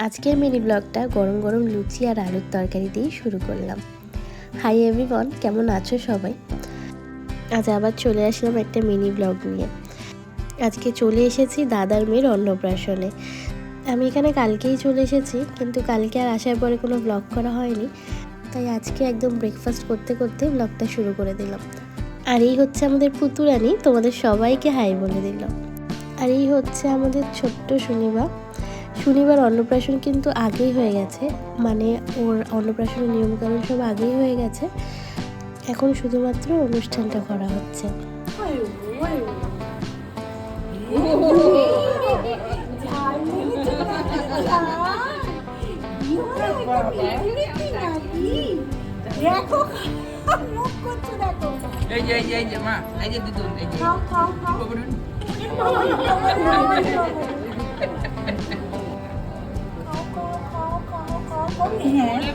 আজকের মিনি ব্লগটা গরম গরম লুচি আর আলুর তরকারি দিয়ে শুরু করলাম। হাই এভরিওয়ান, কেমন আছো সবাই? আজ আবার চলে আসলাম একটা মিনি ব্লগ নিয়ে। আজকে চলে এসেছি দাদার মেয়ের অন্নপ্রাশনে। আমি এখানে কালকেই চলে এসেছি, কিন্তু কালকে আর আসার পরে কোনো ব্লগ করা হয়নি, তাই আজকে একদম ব্রেকফাস্ট করতে করতে ব্লগটা শুরু করে দিলাম। আর এই হচ্ছে আমাদের পুতুরানি, তোমাদের সবাইকে হাই বলে দিল। আর এই হচ্ছে আমাদের ছোট্ট শনিবার অন্নপ্রাশন কিন্তু আগেই হয়ে গেছে, মানে ওর অন্নপ্রাশনের নিয়মকানুন সব আগেই হয়ে গেছে। এখন শুধুমাত্র অনুষ্ঠানটা করা হচ্ছে।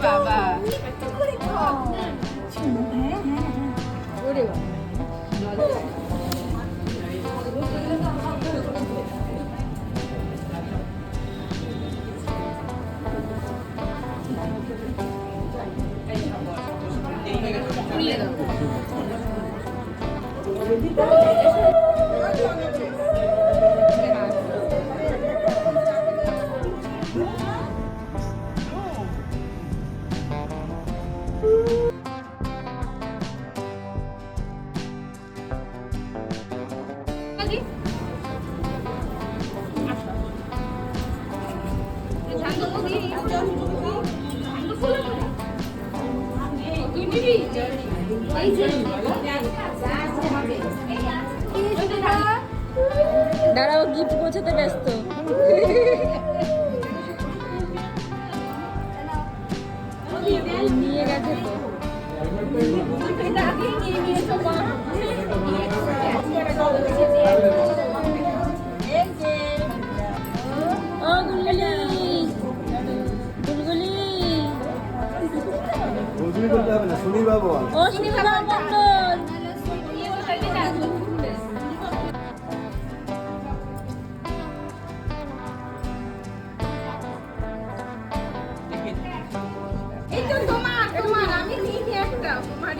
বাবা দাঁড়াও, গিফট পৌঁছাতে ব্যস্ত। নিয়ে গেছে তো। ও গুলগুলি, গুলগুলি, ও সুনীল মন্ডল। এই তো তোমার আমি নিয়ে একটা তোমার